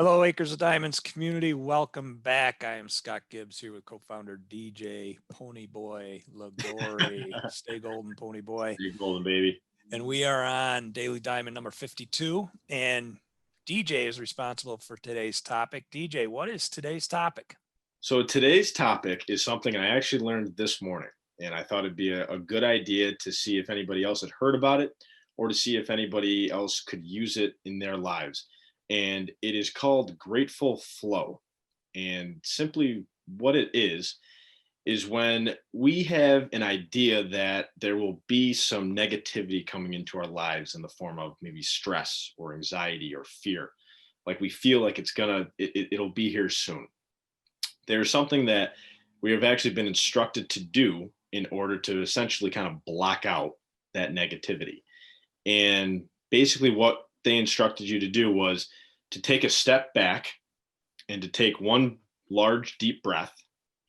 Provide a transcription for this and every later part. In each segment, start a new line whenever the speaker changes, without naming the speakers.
Hello, Acres of Diamonds community. Welcome back. I am Scott Gibbs here with co-founder DJ Ponyboy Lagori. Stay golden, Ponyboy.
Stay golden, baby.
And we are on Daily Diamond number 52. And DJ is responsible for today's topic. DJ, what is today's topic?
So today's topic is something I actually learned this morning, and I thought it'd be a good idea to see if anybody else had heard about it or to see if anybody else could use it in their lives. And it is called Grateful Flow. And simply what it is when we have an idea that there will be some negativity coming into our lives in the form of maybe stress or anxiety or fear. Like we feel like it'll be here soon. There's something that we have actually been instructed to do in order to essentially kind of block out that negativity. And basically, what they instructed you to do was to take a step back and to take one large, deep breath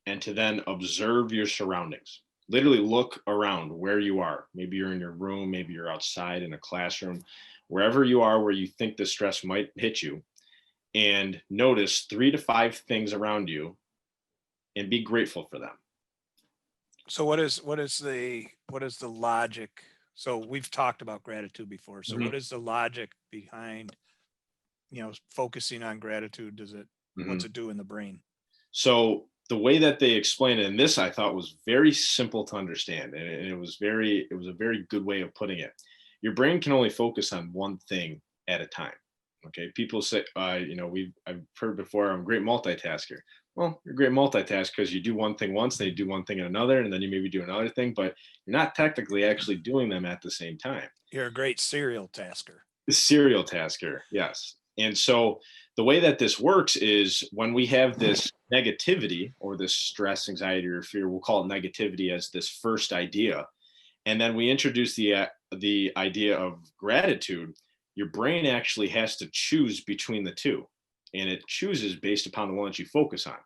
and to then observe your surroundings. Literally look around where you are. Maybe you're in your room, maybe you're outside in a classroom, wherever you are where you think the stress might hit you, and notice 3 to 5 things around you and be grateful for them.
So what is the logic? So we've talked about gratitude before. So
Mhm,
what is the logic behind, focusing on gratitude?
mhm.
What's it do in the brain?
So the way that they explained it, and this I thought was very simple to understand, and it was a very good way of putting it. Your brain can only focus on one thing at a time. Okay, people say, I've heard before, I'm a great multitasker. Well, you're a great multitask because you do one thing once, then you do one thing in another, and then you maybe do another thing, but you're not technically actually doing them at the same time.
You're a great serial tasker.
The serial tasker, yes. And so the way that this works is when we have this negativity or this stress, anxiety, or fear, we'll call it negativity as this first idea, and then we introduce the idea of gratitude. Your brain actually has to choose between the two, and it chooses based upon the one that you focus on.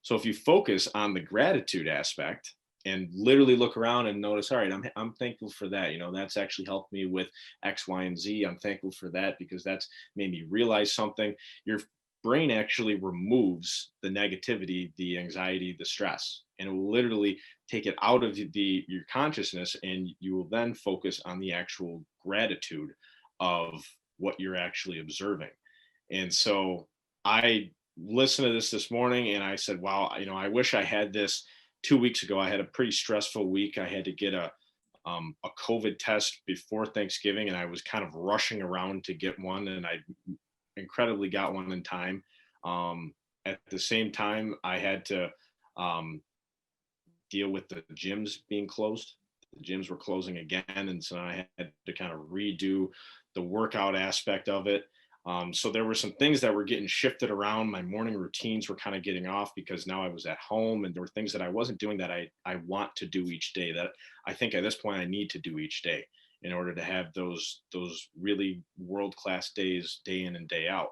So if you focus on the gratitude aspect and literally look around and notice, all right, I'm thankful for that. That's actually helped me with X, Y, and Z. I'm thankful for that because that's made me realize something. Your brain actually removes the negativity, the anxiety, the stress, and it will literally take it out of your consciousness, and you will then focus on the actual gratitude of what you're actually observing. And so I listened to this morning and I said, wow, I wish I had this 2 weeks ago. I had a pretty stressful week. I had to get a COVID test before Thanksgiving, and I was kind of rushing around to get one, and I incredibly got one in time. At the same time, I had to um, deal with the gyms being closed. The gyms were closing again, and so I had to kind of redo the workout aspect of it. So there were some things that were getting shifted around. My morning routines were kind of getting off because now I was at home, and there were things that I wasn't doing that I want to do each day, that I think at this point I need to do each day in order to have those really world class days, day in and day out.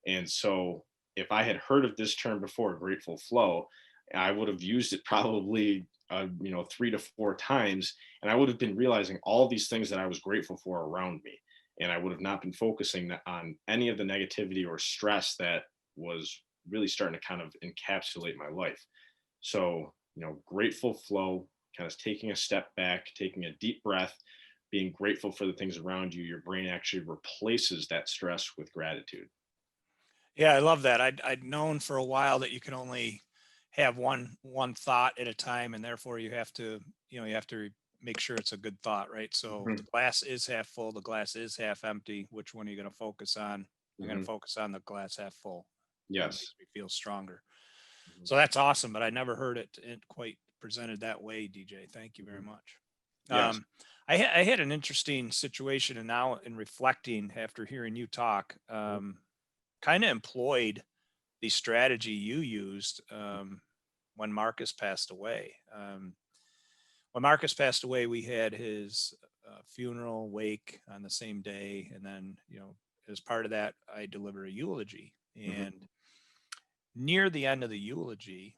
And so if I had heard of this term before, grateful flow, I would have used it probably 3 to 4 times, and I would have been realizing all these things that I was grateful for around me, and I would have not been focusing on any of the negativity or stress that was really starting to kind of encapsulate my life. So, grateful flow, kind of taking a step back, taking a deep breath, being grateful for the things around you. Your brain actually replaces that stress with gratitude.
Yeah, I love that. I'd known for a while that you can only have one thought at a time, and therefore you have to make sure it's a good thought, right? So the
Mhm,
glass is half full, the glass is half empty. Which one are you going to focus on? I'm going to
mhm.
focus on the glass half full. That
Yes.
makes me feel stronger.
Mhm,
So that's awesome, but I never heard it quite presented that way, DJ. Thank you very
mhm.
much.
Yes.
Um, I had an interesting situation, and now in reflecting after hearing you talk,
Mhm,
kind of employed the strategy you used when Marcus passed away. When Marcus passed away, we had his funeral wake on the same day, and then as part of that, I delivered a eulogy.
mhm,
And near the end of the eulogy,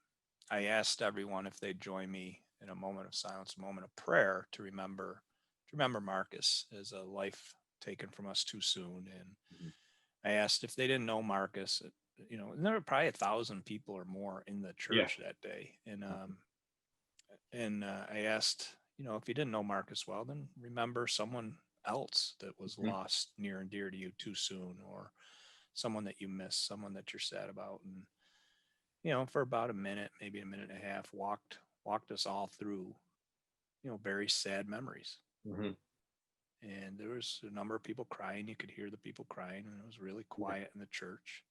I asked everyone if they'd join me in a moment of silence, a moment of prayer to remember Marcus as a life taken from us too soon. And
mhm,
I asked if they didn't know Marcus, and there were probably 1,000 people or more in the
Yeah.
church that day. And I asked, if you didn't know Marcus well, then remember someone else that was
Mhm.
lost near and dear to you too soon, or someone that you missed, someone that you're sad about. And, for about a minute, maybe a minute and a half, walked us all through, very sad memories.
Mhm.
And there was a number of people crying. You could hear the people crying, and it was really
Yeah.
quiet in the church.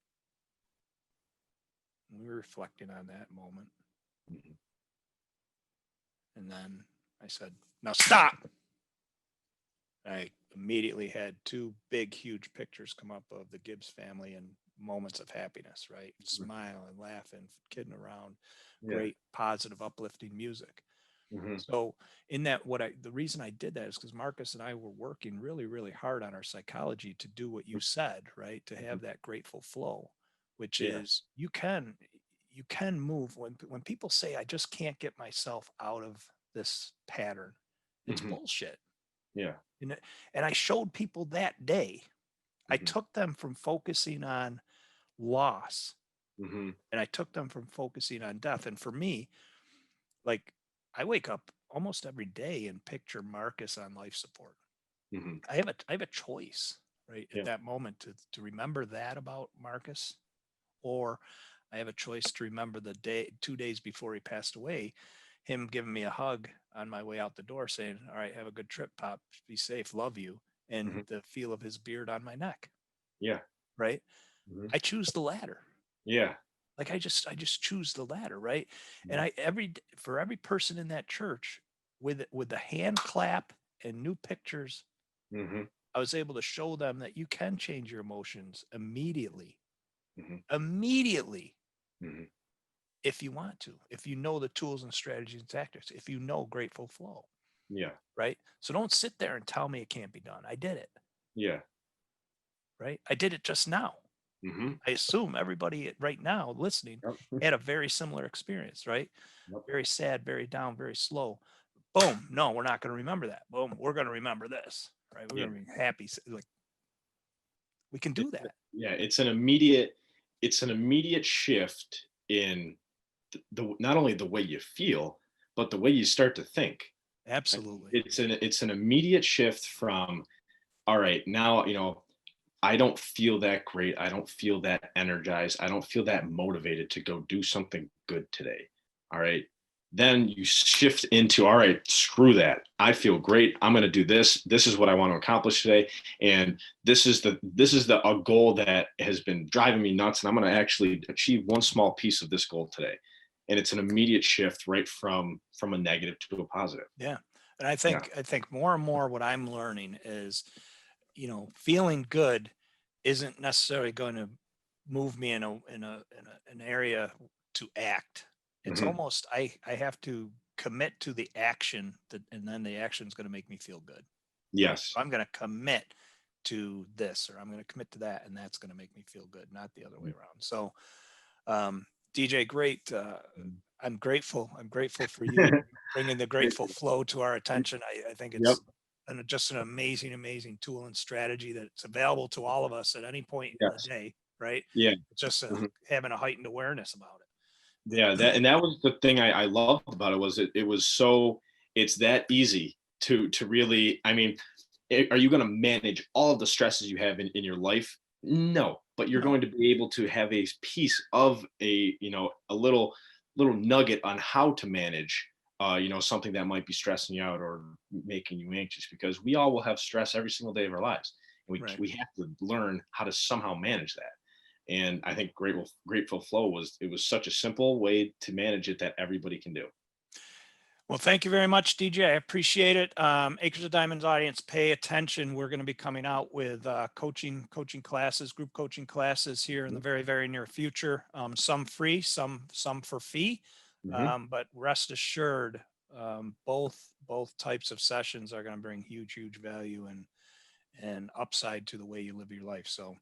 And we were reflecting on that moment.
Mhm.
And then I said, "Now stop." I immediately had two big, huge pictures come up of the Gibbs family and moments of happiness, right?
Mhm.
Smiling, laughing, kidding around,
Yeah.
great, positive, uplifting music.
Mhm.
So, in that, the reason I did that is because Marcus and I were working really, really hard on our psychology to do what you said, right? To
Mhm.
have that grateful flow, which
Yeah.
is you can move when people say, I just can't get myself out of this pattern. It's
Mhm.
bullshit.
Yeah.
You know, and I showed people that day. I
Mhm.
took them from focusing on loss
Mhm.
and I took them from focusing on death. And for me, like I wake up almost every day and picture Marcus on life support.
Mhm.
I have a choice, right, at
Yeah.
that moment to remember that about Marcus, or I have a choice to remember the day 2 days before he passed away, him giving me a hug on my way out the door saying, "All right, have a good trip, Pop. Be safe, love you," and
Mhm.
the feel of his beard on my neck,
Yeah.
right?
Mhm.
I choose the latter.
Yeah.
Like I just choose the latter, right? And
Mhm.
for every person in that church with the hand clap and new pictures,
Mhm.
I was able to show them that you can change your emotions immediately.
Mhm.
Immediately,
Mhm.
if you want to, if you know the tools and strategies and tactics, if you know grateful flow,
Yeah.
right? So don't sit there and tell me it can't be done. I did it,
Yeah.
right? I did it just now.
Mhm.
I assume everybody right now listening
Yep.
had a very similar experience, right?
Yep.
Very sad, very down, very slow. Boom. No, we're not going to remember that. Boom. We're going to remember this, right? We're
Yeah.
going to be happy. Like we can do
It's
that.
yeah, it's an immediate shift in the not only the way you feel, but the way you start to think. Like,
Absolutely.
it's an immediate shift from, all right, now, I don't feel that great. I don't feel that energized. I don't feel that motivated to go do something good today. All right. Then you shift into, all right, screw that. I feel great. I'm going to do this. This is what I want to accomplish today. And this is a goal that has been driving me nuts. And I'm going to actually achieve one small piece of this goal today. And it's an immediate shift right from a negative to a positive.
Yeah. And I
Yeah.
think I think more and more what I'm learning is, feeling good isn't necessarily going to move me in an area to act. It's
Hmm.
almost I have to commit to the action that, and then the action is going to make me feel good, right?
Yes.
So I'm going to commit to this, or I'm going to commit to that, and that's going to make me feel good, not the other way around. So, um, DJ, great. I'm grateful. I'm grateful for you bringing the grateful flow to our attention. I think
Yep.
it's just an amazing, amazing tool and strategy that's available to all of us at any point in the
Yes.
day, right?
Yeah.
It's just having a heightened awareness about
Yeah,
it.
that was the thing I loved about it. Was it was so, it's that easy to really, I mean, are you going to manage all of the stresses you have in your life? No, but you're
No,
going to be able to have a piece of a little nugget on how to manage something that might be stressing you out or making you anxious, because we all will have stress every single day of our lives, and we
right.
we have to learn how to somehow manage that. And I think Grateful Flow was such a simple way to manage it that everybody can do.
Well, thank you very much, DJ. I appreciate it. Acres of Diamonds audience, pay attention. We're going to be coming out with coaching classes, group coaching classes here in the very, very near future. Some free, some for fee.
Hmm.
But rest assured, both types of sessions are going to bring huge, huge value and upside to the way you live your life. So,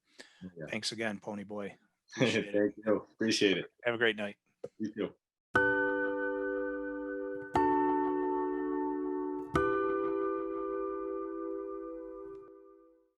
Yeah.
thanks again, Pony Boy.
Thank
Appreciate it.
you. Appreciate it.
Have a great night.
You too.